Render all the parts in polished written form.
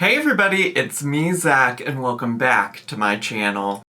Hey everybody, it's me, Zach, and welcome back to my channel.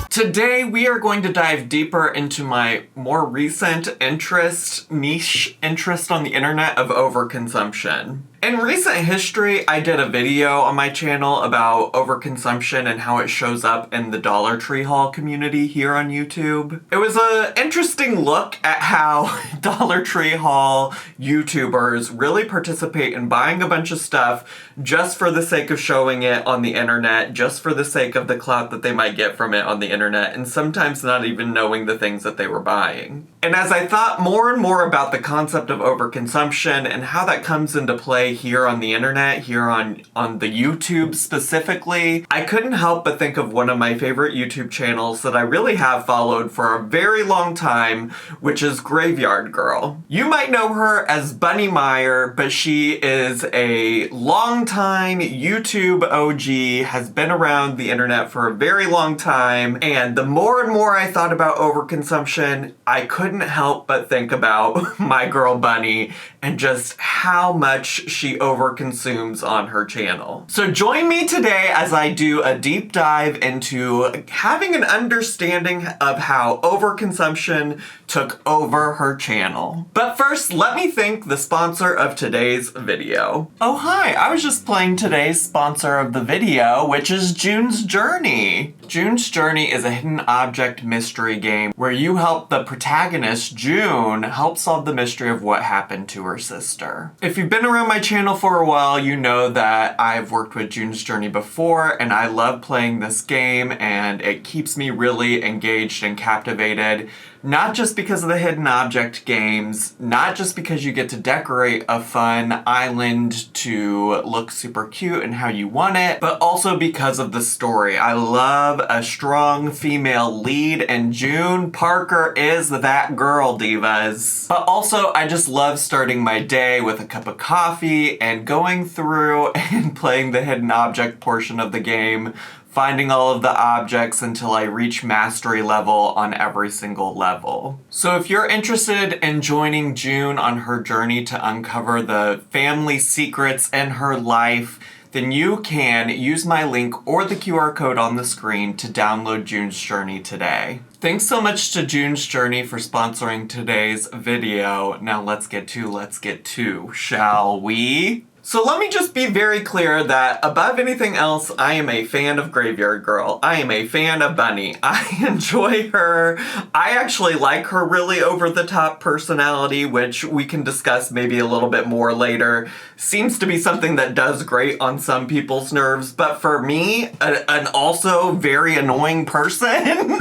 Today we are going to dive deeper into my more recent niche interest on the internet of overconsumption. In recent history, I did a video on my channel about overconsumption and how it shows up in the Dollar Tree haul community here on YouTube. It was an interesting look at how Dollar Tree haul YouTubers really participate in buying a bunch of stuff just for the sake of showing it on the internet, just for the sake of the clout that they might get from it on the internet, and sometimes not even knowing the things that they were buying. And as I thought more and more about the concept of overconsumption and how that comes into play here on the internet, here on the YouTube specifically, I couldn't help but think of one of my favorite YouTube channels that I really have followed for a very long time, which is Graveyard Girl. You might know her as Bunny Meyer, but she is a longtime YouTube OG, has been around the internet for a very long time, and the more and more I thought about overconsumption, I couldn't help but think about my girl Bunny and just how much she overconsumes on her channel. So join me today as I do a deep dive into having an understanding of how overconsumption took over her channel. But first, let me thank the sponsor of today's video. Oh hi, I was just playing today's sponsor of the video, which is June's Journey. June's Journey is a hidden object mystery game where you help the protagonist, June, help solve the mystery of what happened to her sister. If you've been around my channel for a while, you know that I've worked with June's Journey before, and I love playing this game, and it keeps me really engaged and captivated. Not just because of the hidden object games, not just because you get to decorate a fun island to look super cute and how you want it, but also because of the story. I love a strong female lead, and June Parker is that girl, divas. But also, I just love starting my day with a cup of coffee and going through and playing the hidden object portion of the game, finding all of the objects until I reach mastery level on every single level. So if you're interested in joining June on her journey to uncover the family secrets in her life, then you can use my link or the QR code on the screen to download June's Journey today. Thanks so much to June's Journey for sponsoring today's video. Now let's get to, shall we? So let me just be very clear that above anything else, I am a fan of Graveyard Girl. I am a fan of Bunny. I enjoy her. I actually like her really over-the-top personality, which we can discuss maybe a little bit more later. Seems to be something that does great on some people's nerves, but for me, an also very annoying person,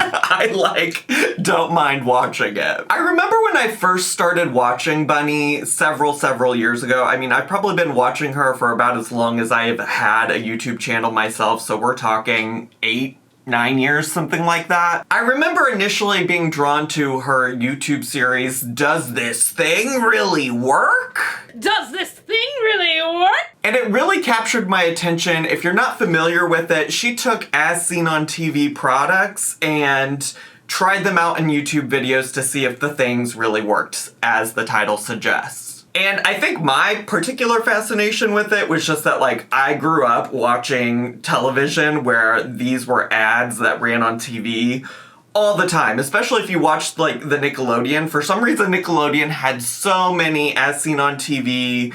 I don't mind watching it. I remember when I first started watching Bunny several years ago. I mean, I've probably been watching her for about as long as I've had a YouTube channel myself, so we're talking 8-9 years, something like that. I remember initially being drawn to her YouTube series, Does This Thing Really Work? Does this thing really work? And it really captured my attention. If you're not familiar with it, she took as seen on TV products and tried them out in YouTube videos to see if the things really worked, as the title suggests. And I think my particular fascination with it was just that, I grew up watching television where these were ads that ran on TV all the time, especially if you watched, the Nickelodeon. For some reason, Nickelodeon had so many as seen on TV,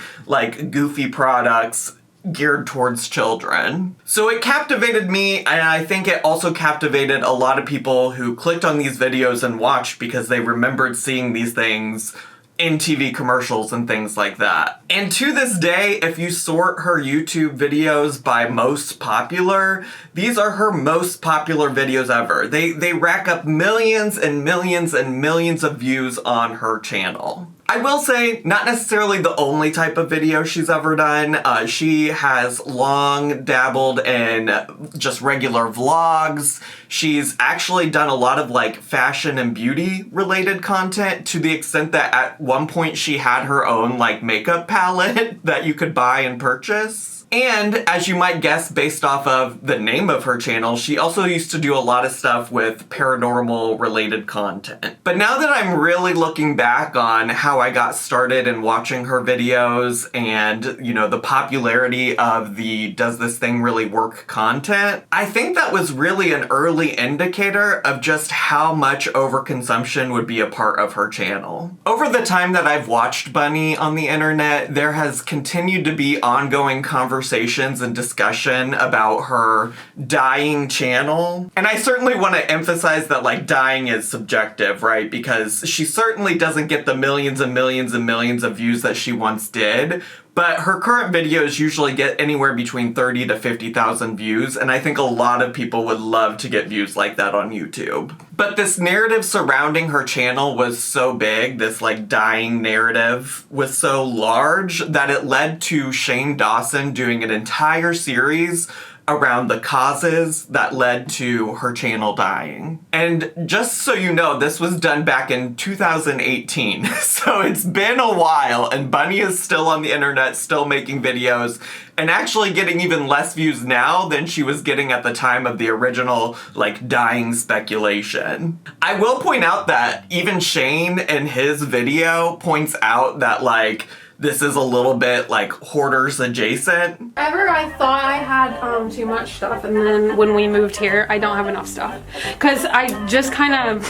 goofy products geared towards children. So it captivated me, and I think it also captivated a lot of people who clicked on these videos and watched because they remembered seeing these things in TV commercials and things like that. And to this day, if you sort her YouTube videos by most popular, these are her most popular videos ever. They rack up millions and millions and millions of views on her channel. I will say, not necessarily the only type of video she's ever done. She has long dabbled in just regular vlogs. She's actually done a lot of fashion and beauty related content, to the extent that at one point she had her own makeup palette that you could buy and purchase. And as you might guess based off of the name of her channel, she also used to do a lot of stuff with paranormal related content. But now that I'm really looking back on how I got started in watching her videos and, you know, the popularity of the does this thing really work content, I think that was really an early indicator of just how much overconsumption would be a part of her channel. Over the time that I've watched Bunny on the internet, there has continued to be ongoing conversations and discussion about her dyeing channel. And I certainly want to emphasize that, like, dyeing is subjective, right? Because she certainly doesn't get the millions and millions and millions of views that she once did. But her current videos usually get anywhere between 30 to 50,000 views, and I think a lot of people would love to get views like that on YouTube. But this narrative surrounding her channel was so big, this like dyeing narrative was so large, that it led to Shane Dawson doing an entire series around the causes that led to her channel dying. And just so you know, this was done back in 2018. So it's been a while, and Bunny is still on the internet, still making videos, and actually getting even less views now than she was getting at the time of the original, like, dying speculation. I will point out that even Shane in his video points out that, like, this is a little bit like Hoarders adjacent. Ever I thought I had too much stuff, and then when we moved here, I don't have enough stuff. Cause I just kind of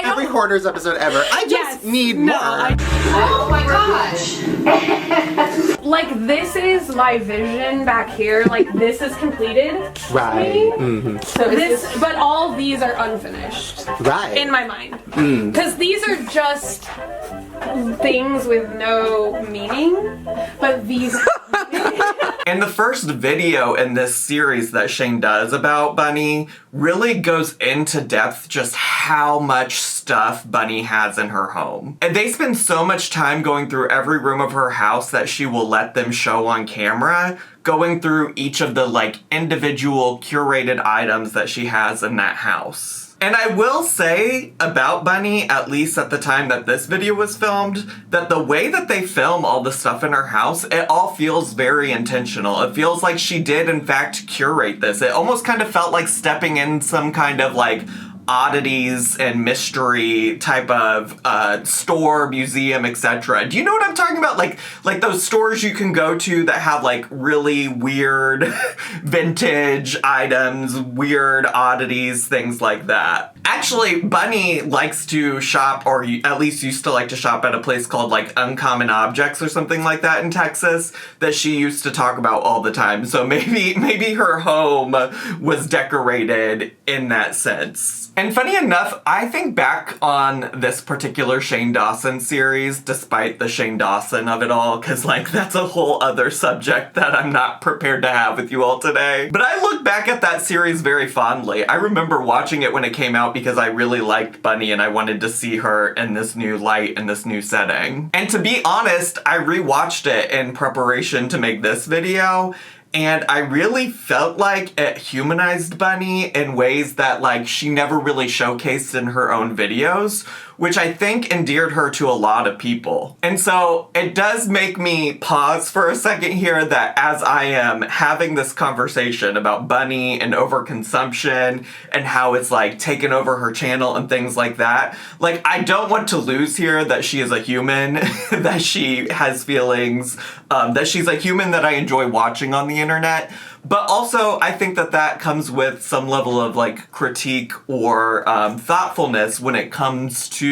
every Hoarders episode ever. I just need more. Oh my gosh. Like, this is my vision back here. Like, this is completed. Right. Mm-hmm. So this, but all these are unfinished. Right. In my mind. Because these are just things with no meaning, but these. And the first video in this series that Shane does about Bunny really goes into depth just how much stuff Bunny has in her home. And they spend so much time going through every room of her house that she will let them show on camera, going through each of the like individual curated items that she has in that house. And I will say about Bunny, at least at the time that this video was filmed, that the way that they film all the stuff in her house, it all feels very intentional. It feels like she did, in fact, curate this. It almost kind of felt like stepping in some kind of, like, oddities and mystery type of store, museum, etc. Do you know what I'm talking about? Like those stores you can go to that have like really weird vintage items, weird oddities, things like that. Actually, Bunny likes to shop, or at least used to like to shop, at a place called like Uncommon Objects or something like that in Texas that she used to talk about all the time. So maybe her home was decorated in that sense. And funny enough, I think back on this particular Shane Dawson series, despite the Shane Dawson of it all, because like that's a whole other subject that I'm not prepared to have with you all today. But I look back at that series very fondly. I remember watching it when it came out because I really liked Bunny and I wanted to see her in this new light, in this new setting. And to be honest, I rewatched it in preparation to make this video, and I really felt like it humanized Bunny in ways that like she never really showcased in her own videos, which I think endeared her to a lot of people. And so it does make me pause for a second here that as I am having this conversation about Bunny and overconsumption and how it's like taken over her channel and things like that, like I don't want to lose here that she is a human, that she has feelings, that she's a human that I enjoy watching on the internet. But also, I think that that comes with some level of like critique or thoughtfulness when it comes to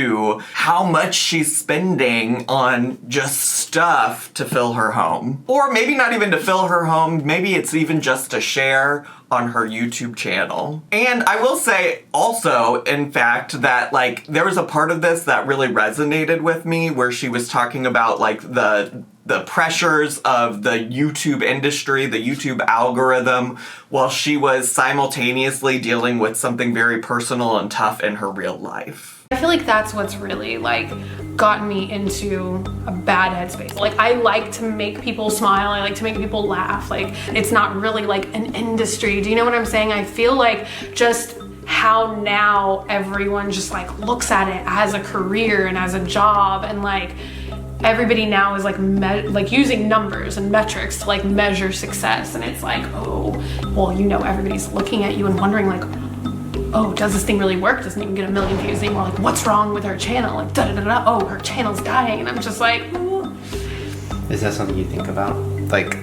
how much she's spending on just stuff to fill her home. Or maybe not even to fill her home, maybe it's even just to share on her YouTube channel. And I will say also, in fact, that like there was a part of this that really resonated with me where she was talking about like the pressures of the YouTube industry, the YouTube algorithm, while she was simultaneously dealing with something very personal and tough in her real life. I feel like that's what's really like gotten me into a bad headspace. Like I like to make people smile, I like to make people laugh. Like it's not really like an industry. Do you know what I'm saying? I feel like just how now everyone just like looks at it as a career and as a job, and like everybody now is like using numbers and metrics to like measure success, and it's like, oh, well, you know, everybody's looking at you and wondering like, oh, does this thing really work? Doesn't even get a million views anymore. Like, what's wrong with her channel? Like, da-da-da-da, oh, her channel's dying. And I'm just like, ooh. Is that something you think about? Like,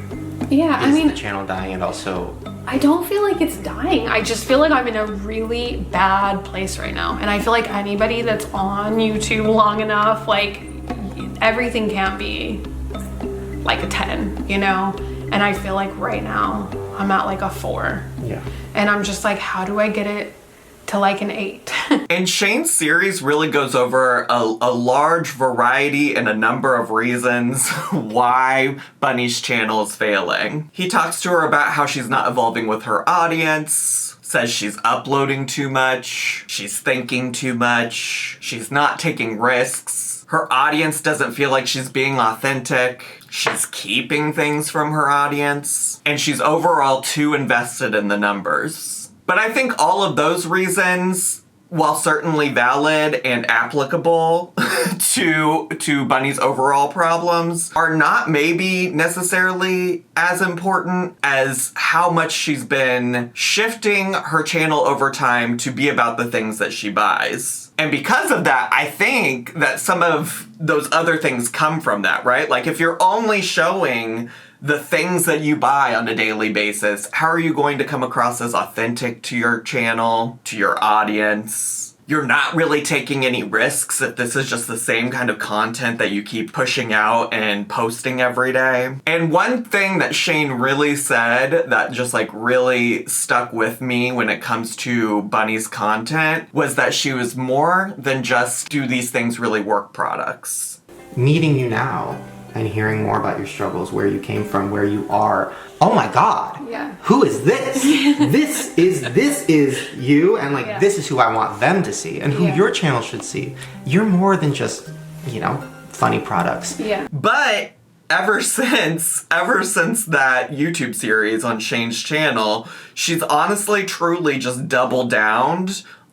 yeah, is I mean, the channel dying and also... I don't feel like it's dying. I just feel like I'm in a really bad place right now. And I feel like anybody that's on YouTube long enough, like, everything can't be like a 10, you know? And I feel like right now I'm at like a 4. Yeah. And I'm just like, how do I get it to like an 8? And Shane's series really goes over a large variety and a number of reasons why Bunny's channel is failing. He talks to her about how she's not evolving with her audience, says she's uploading too much, she's thinking too much, she's not taking risks, her audience doesn't feel like she's being authentic, she's keeping things from her audience, and she's overall too invested in the numbers. But I think all of those reasons, while certainly valid and applicable to Bunny's overall problems, are not maybe necessarily as important as how much she's been shifting her channel over time to be about the things that she buys. And because of that, I think that some of those other things come from that, right? Like if you're only showing the things that you buy on a daily basis, how are you going to come across as authentic to your channel, to your audience? You're not really taking any risks if this is just the same kind of content that you keep pushing out and posting every day. And one thing that Shane really said that just like really stuck with me when it comes to Bunny's content was that she was more than just do these things really work products. Meeting you now and hearing more about your struggles, where you came from, where you are. Oh my God. Yeah. Who is this? this is you, and like Yeah. this is who I want them to see and who Yeah. your channel should see. You're more than just, you know, funny products. Yeah. But ever since that YouTube series on Shane's channel, she's honestly truly just doubled down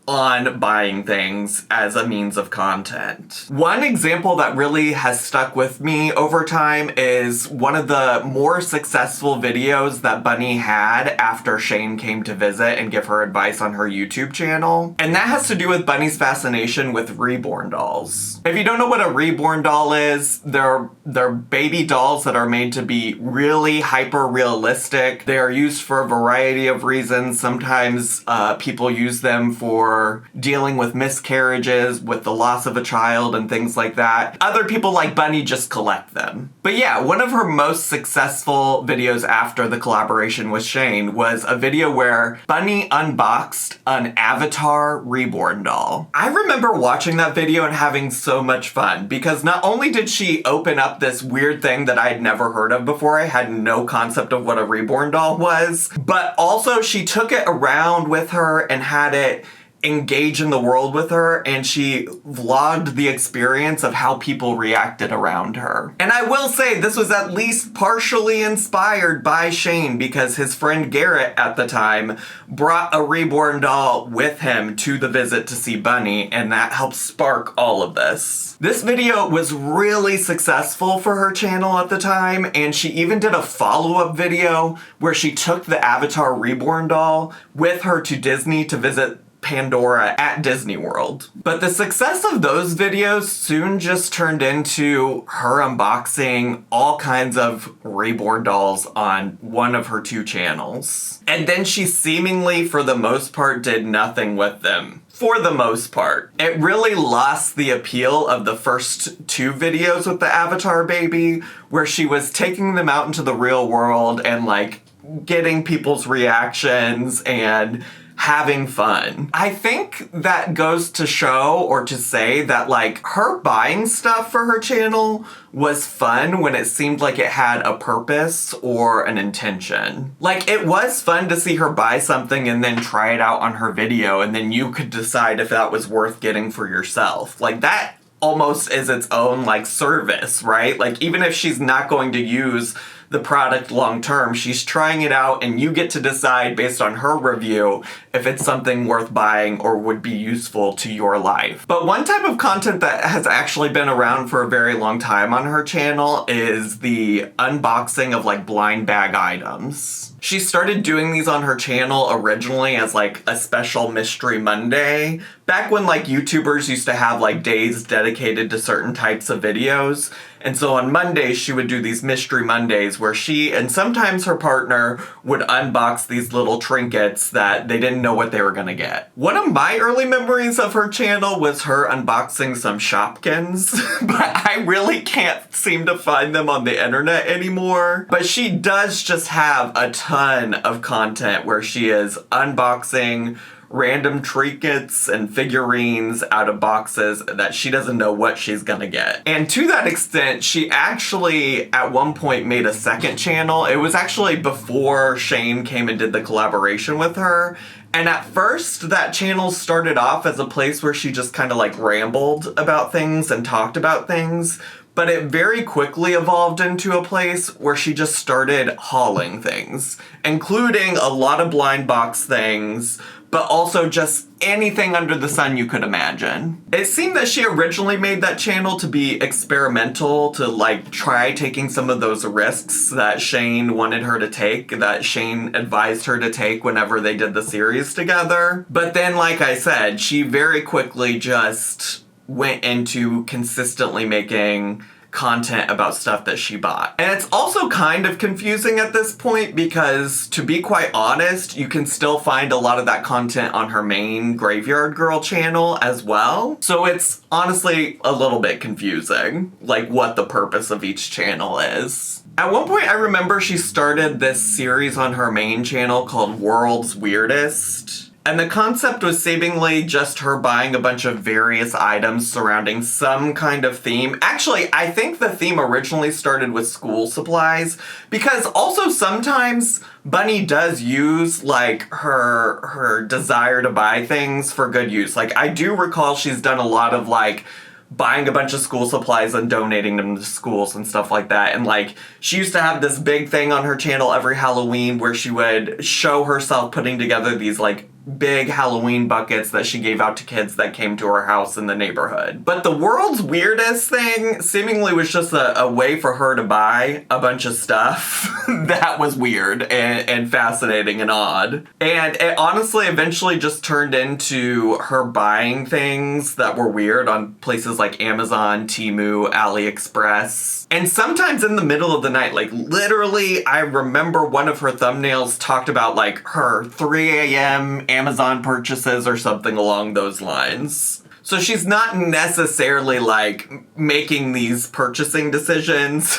on buying things as a means of content. One example that really has stuck with me over time is one of the more successful videos that Bunny had after Shane came to visit and give her advice on her YouTube channel. And that has to do with Bunny's fascination with reborn dolls. If you don't know what a reborn doll is, they're baby dolls that are made to be really hyper realistic. They are used for a variety of reasons. Sometimes people use them for dealing with miscarriages, with the loss of a child and things like that. Other people like Bunny just collect them. But yeah, one of her most successful videos after the collaboration with Shane was a video where Bunny unboxed an Avatar reborn doll. I remember watching that video and having so much fun because not only did she open up this weird thing that I had never heard of before, I had no concept of what a reborn doll was, but also she took it around with her and had it engage in the world with her, and she vlogged the experience of how people reacted around her. And I will say this was at least partially inspired by Shane because his friend Garrett at the time brought a reborn doll with him to the visit to see Bunny, and that helped spark all of this. This video was really successful for her channel at the time, and she even did a follow-up video where she took the Avatar reborn doll with her to Disney to visit Pandora at Disney World. But the success of those videos soon just turned into her unboxing all kinds of reborn dolls on one of her 2 channels. And then she seemingly, for the most part, did nothing with them. For the most part. It really lost the appeal of the first 2 videos with the Avatar baby, where she was taking them out into the real world and like getting people's reactions and having fun. I think that goes to show or to say that like her buying stuff for her channel was fun when it seemed like it had a purpose or an intention. Like it was fun to see her buy something and then try it out on her video and then you could decide if that was worth getting for yourself. Like that almost is its own like service, right? Like even if she's not going to use the product long term. She's trying it out, and you get to decide based on her review if it's something worth buying or would be useful to your life. But one type of content that has actually been around for a very long time on her channel is the unboxing of like blind bag items. She started doing these on her channel originally as like a special Mystery Monday, back when like YouTubers used to have like days dedicated to certain types of videos. And so on Mondays, she would do these Mystery Mondays where she and sometimes her partner would unbox these little trinkets that they didn't know what they were gonna get. One of my early memories of her channel was her unboxing some Shopkins, but I really can't seem to find them on the internet anymore. But she does just have a ton of content where she is unboxing random trinkets and figurines out of boxes that she doesn't know what she's gonna get. And to that extent, she actually at one point made a second channel. It was actually before Shane came and did the collaboration with her. And at first, that channel started off as a place where she just kind of like rambled about things and talked about things. But it very quickly evolved into a place where she just started hauling things, including a lot of blind box things, but also just anything under the sun you could imagine. It seemed that she originally made that channel to be experimental, to like try taking some of those risks that Shane wanted her to take, that Shane advised her to take whenever they did the series together. But then, like I said, she very quickly just went into consistently making content about stuff that she bought. And it's also kind of confusing at this point because, to be quite honest, you can still find a lot of that content on her main Graveyard Girl channel as well. So it's honestly a little bit confusing, like what the purpose of each channel is. At one point, I remember she started this series on her main channel called World's Weirdest. And the concept was seemingly just her buying a bunch of various items surrounding some kind of theme. Actually, I think the theme originally started with school supplies, because also sometimes Bunny does use like her desire to buy things for good use. Like I do recall she's done a lot of like buying a bunch of school supplies and donating them to schools and stuff like that. And like she used to have this big thing on her channel every Halloween where she would show herself putting together these like big Halloween buckets that she gave out to kids that came to her house in the neighborhood. But the World's Weirdest thing seemingly was just a way for her to buy a bunch of stuff that was weird and fascinating and odd. And it honestly eventually just turned into her buying things that were weird on places like Amazon, Temu, AliExpress. And sometimes in the middle of the night, like literally, I remember one of her thumbnails talked about like her 3 a.m. Amazon purchases or something along those lines. So she's not necessarily like making these purchasing decisions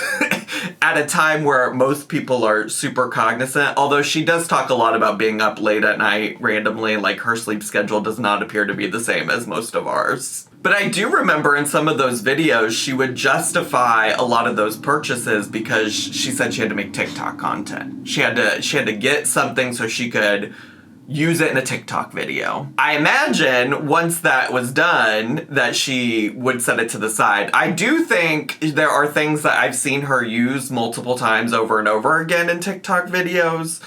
at a time where most people are super cognizant, although she does talk a lot about being up late at night randomly. Like her sleep schedule does not appear to be the same as most of ours. But I do remember in some of those videos, she would justify a lot of those purchases because she said she had to make TikTok content. She had to get something so she could use it in a TikTok video. I imagine once that was done that she would set it to the side. I do think there are things that I've seen her use multiple times over and over again in TikTok videos,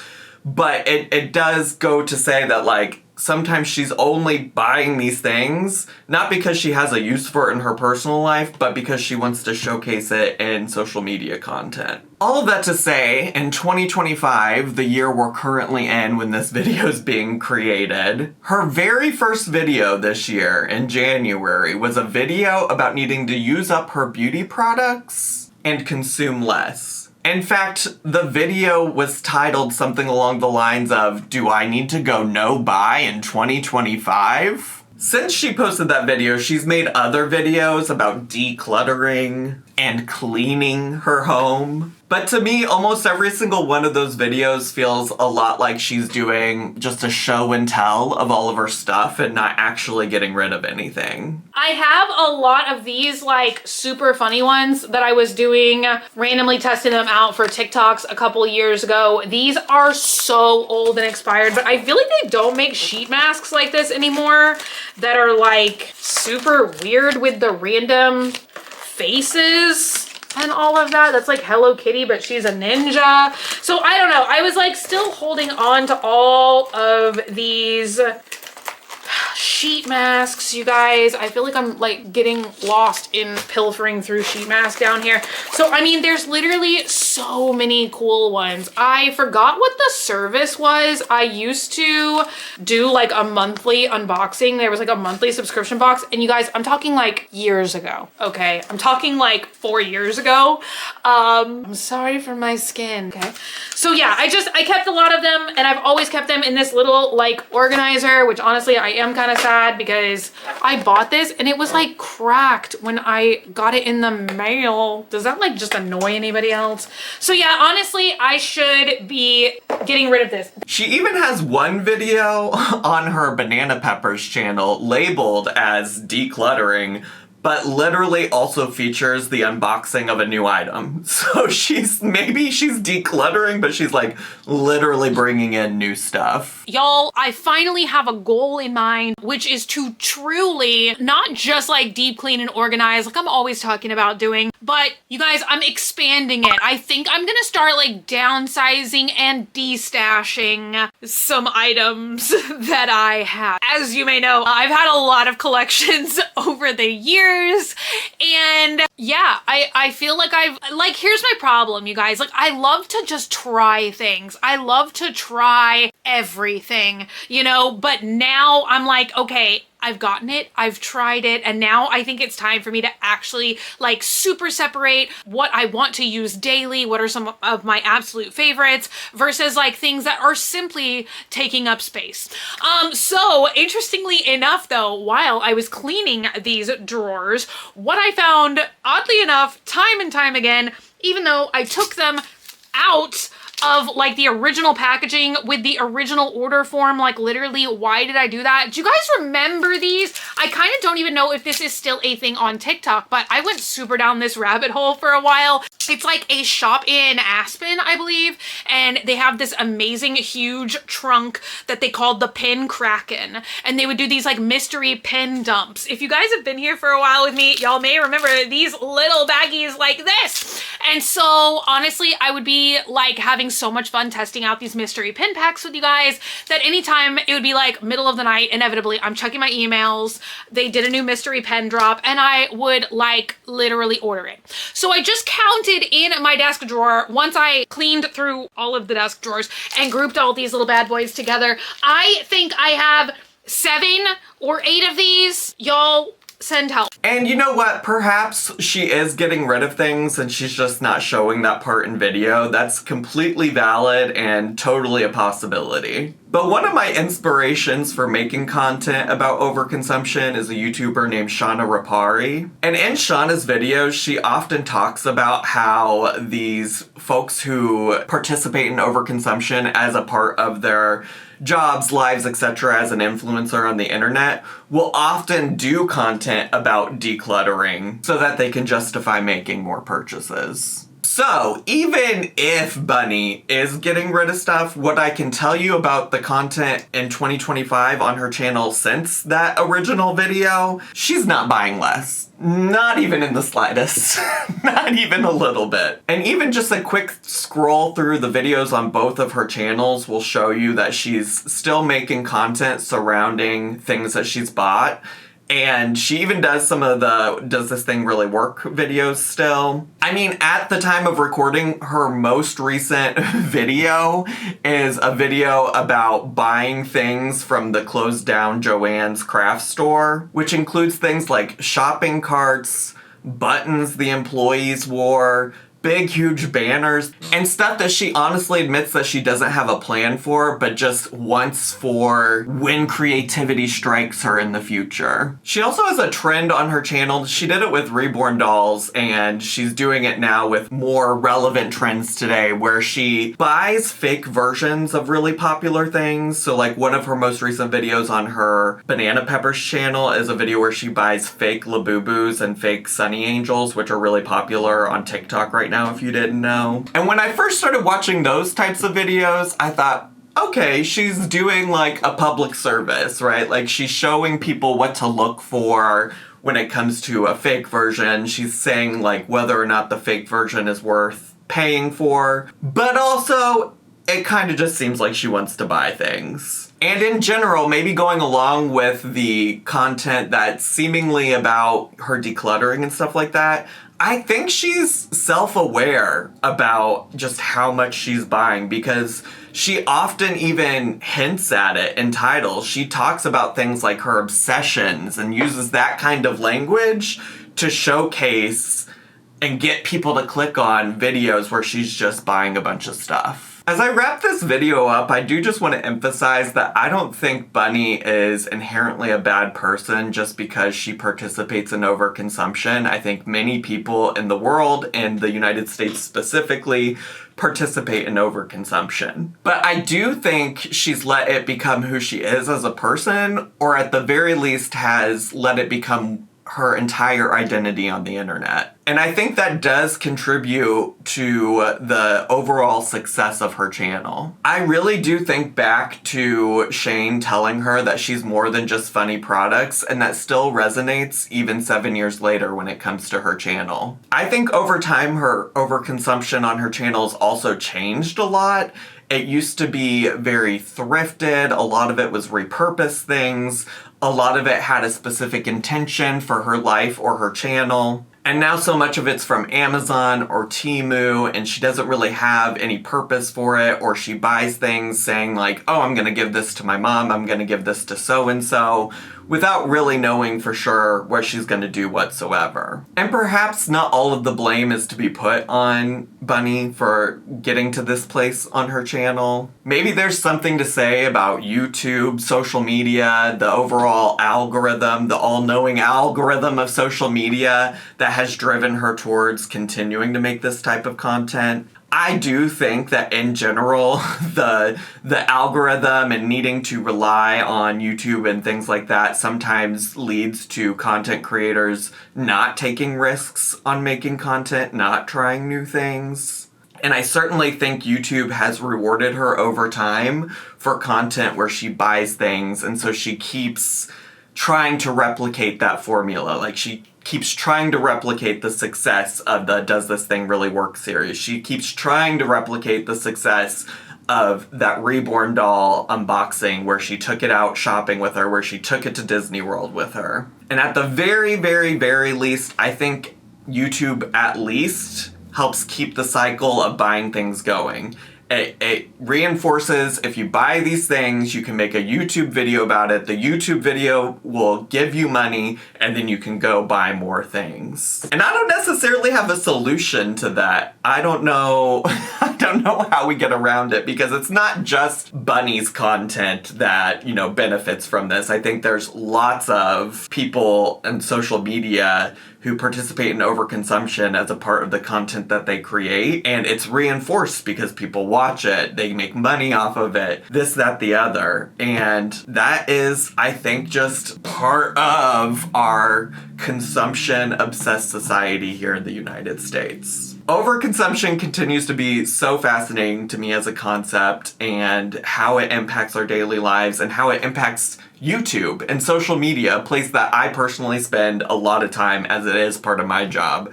but it does go to say that like sometimes she's only buying these things, not because she has a use for it in her personal life, but because she wants to showcase it in social media content. All of that to say, in 2025, the year we're currently in when this video is being created, her very first video this year in January was a video about needing to use up her beauty products and consume less. In fact, the video was titled something along the lines of, "Do I need to go no-buy in 2025?" Since she posted that video, she's made other videos about decluttering and cleaning her home. But to me, almost every single one of those videos feels a lot like she's doing just a show and tell of all of her stuff and not actually getting rid of anything. I have a lot of these like super funny ones that I was doing, randomly testing them out for TikToks a couple years ago. These are so old and expired, but I feel like they don't make sheet masks like this anymore that are like super weird with the random faces. and all of that. That's like Hello Kitty, but she's a ninja. So I don't know. I was like still holding on to all of these sheet masks, you guys. I feel like I'm like getting lost in pilfering through sheet masks down here. So I mean, there's literally so many cool ones. I forgot what the service was. I used to do like a monthly unboxing. There was like a monthly subscription box, and you guys, I'm talking like years ago, okay? I'm talking like 4 years ago. I'm sorry for my skin, okay? So yeah, I kept a lot of them, and I've always kept them in this little like organizer, which honestly I am kind of sad because I bought this and it was like cracked when I got it in the mail. Does that like just annoy anybody else? So yeah, honestly, I should be getting rid of this. She even has one video on her Banana Peppers channel labeled as decluttering, but literally also features the unboxing of a new item. So maybe she's decluttering, but she's like literally bringing in new stuff. Y'all, I finally have a goal in mind, which is to truly not just like deep clean and organize like I'm always talking about doing, but you guys, I'm expanding it. I think I'm gonna start like downsizing and destashing some items that I have. As you may know, I've had a lot of collections over the years. And yeah, I feel like here's my problem, you guys. Like, I love to just try things. I love to try everything, you know, but now I'm like, okay, I've gotten it, I've tried it, and now I think it's time for me to actually like super separate what I want to use daily, what are some of my absolute favorites, versus like things that are simply taking up space. So interestingly enough though, while I was cleaning these drawers, what I found, oddly enough, time and time again, even though I took them out of like the original packaging with the original order form, like literally, why did I do that? Do you guys remember these? I kind of don't even know if this is still a thing on TikTok, but I went super down this rabbit hole for a while. It's like a shop in Aspen, I believe, and they have this amazing huge trunk that they called the Pin Kraken, and they would do these like mystery pin dumps. If you guys have been here for a while with me, y'all may remember these little baggies like this. And so honestly, I would be like having so much fun testing out these mystery pin packs with you guys that anytime it would be like middle of the night, inevitably I'm checking my emails, they did a new mystery pen drop, and I would like literally order it. So I just counted in my desk drawer, once I cleaned through all of the desk drawers and grouped all these little bad boys together, I think I have 7 or 8 of these. Y'all, send help. And you know what? Perhaps she is getting rid of things and she's just not showing that part in video. That's completely valid and totally a possibility. But one of my inspirations for making content about overconsumption is a YouTuber named Shauna Rapari. And in Shauna's videos, she often talks about how these folks who participate in overconsumption as a part of their jobs, lives, etc. as an influencer on the internet will often do content about decluttering so that they can justify making more purchases. So, even if Bunny is getting rid of stuff, what I can tell you about the content in 2025 on her channel since that original video, she's not buying less. Not even in the slightest. Not even a little bit. And even just a quick scroll through the videos on both of her channels will show you that she's still making content surrounding things that she's bought. And she even does some of the "Does this thing really work?" videos still. I mean, at the time of recording, her most recent video is a video about buying things from the closed down Joann's craft store, which includes things like shopping carts, buttons the employees wore, big, huge banners, and stuff that she honestly admits that she doesn't have a plan for, but just wants for when creativity strikes her in the future. She also has a trend on her channel. She did it with reborn dolls, and she's doing it now with more relevant trends today, where she buys fake versions of really popular things. So like one of her most recent videos on her Banana Peppers channel is a video where she buys fake Labubus and fake Sunny Angels, which are really popular on TikTok right now, if you didn't know. And when I first started watching those types of videos, I thought, okay, she's doing like a public service, right? Like she's showing people what to look for when it comes to a fake version. She's saying like whether or not the fake version is worth paying for, but also it kind of just seems like she wants to buy things. And in general, maybe going along with the content that's seemingly about her decluttering and stuff like that, I think she's self-aware about just how much she's buying, because she often even hints at it in titles. She talks about things like her obsessions and uses that kind of language to showcase and get people to click on videos where she's just buying a bunch of stuff. As I wrap this video up, I do just want to emphasize that I don't think Bunny is inherently a bad person just because she participates in overconsumption. I think many people in the world, in the United States specifically, participate in overconsumption. But I do think she's let it become who she is as a person, or at the very least has let it become her entire identity on the internet. And I think that does contribute to the overall success of her channel. I really do think back to Shane telling her that she's more than just funny products, and that still resonates even 7 years later when it comes to her channel. I think over time her overconsumption on her channel has also changed a lot. It used to be very thrifted, a lot of it was repurposed things, a lot of it had a specific intention for her life or her channel. And now so much of it's from Amazon or Temu, and she doesn't really have any purpose for it, or she buys things saying like, oh, I'm gonna give this to my mom, I'm gonna give this to so-and-so, without really knowing for sure what she's gonna do whatsoever. And perhaps not all of the blame is to be put on Bunny for getting to this place on her channel. Maybe there's something to say about YouTube, social media, the overall algorithm, the all-knowing algorithm of social media that has driven her towards continuing to make this type of content. I do think that in general, the algorithm and needing to rely on YouTube and things like that sometimes leads to content creators not taking risks on making content, not trying new things. And I certainly think YouTube has rewarded her over time for content where she buys things, and so she keeps trying to replicate that formula. Like, she keeps trying to replicate the success of the Does This Thing Really Work series. She keeps trying to replicate the success of that Reborn doll unboxing where she took it out shopping with her, where she took it to Disney World with her. And at the very, very, very least, I think YouTube at least helps keep the cycle of buying things going. It reinforces, if you buy these things, you can make a YouTube video about it. The YouTube video will give you money, and then you can go buy more things. And I don't necessarily have a solution to that. I don't know how we get around it, because it's not just Bunny's content that, benefits from this. I think there's lots of people in social media who participate in overconsumption as a part of the content that they create, and it's reinforced because people watch it, they make money off of it, this, that, the other. And that is, I think, just part of our consumption-obsessed society here in the United States. Overconsumption continues to be so fascinating to me as a concept, and how it impacts our daily lives and how it impacts YouTube and social media, a place that I personally spend a lot of time as it is part of my job.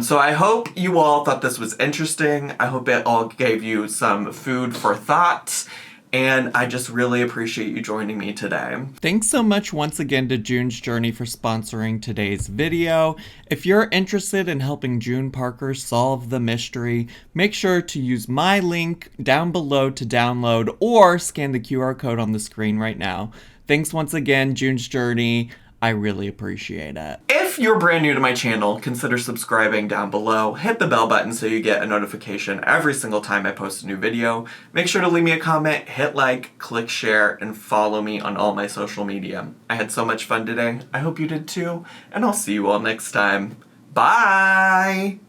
So I hope you all thought this was interesting. I hope it all gave you some food for thought. And I just really appreciate you joining me today. Thanks so much once again to June's Journey for sponsoring today's video. If you're interested in helping June Parker solve the mystery, make sure to use my link down below to download, or scan the QR code on the screen right now. Thanks once again, June's Journey. I really appreciate it. If you're brand new to my channel, consider subscribing down below. Hit the bell button so you get a notification every single time I post a new video. Make sure to leave me a comment, hit like, click share, and follow me on all my social media. I had so much fun today. I hope you did too, and I'll see you all next time. Bye!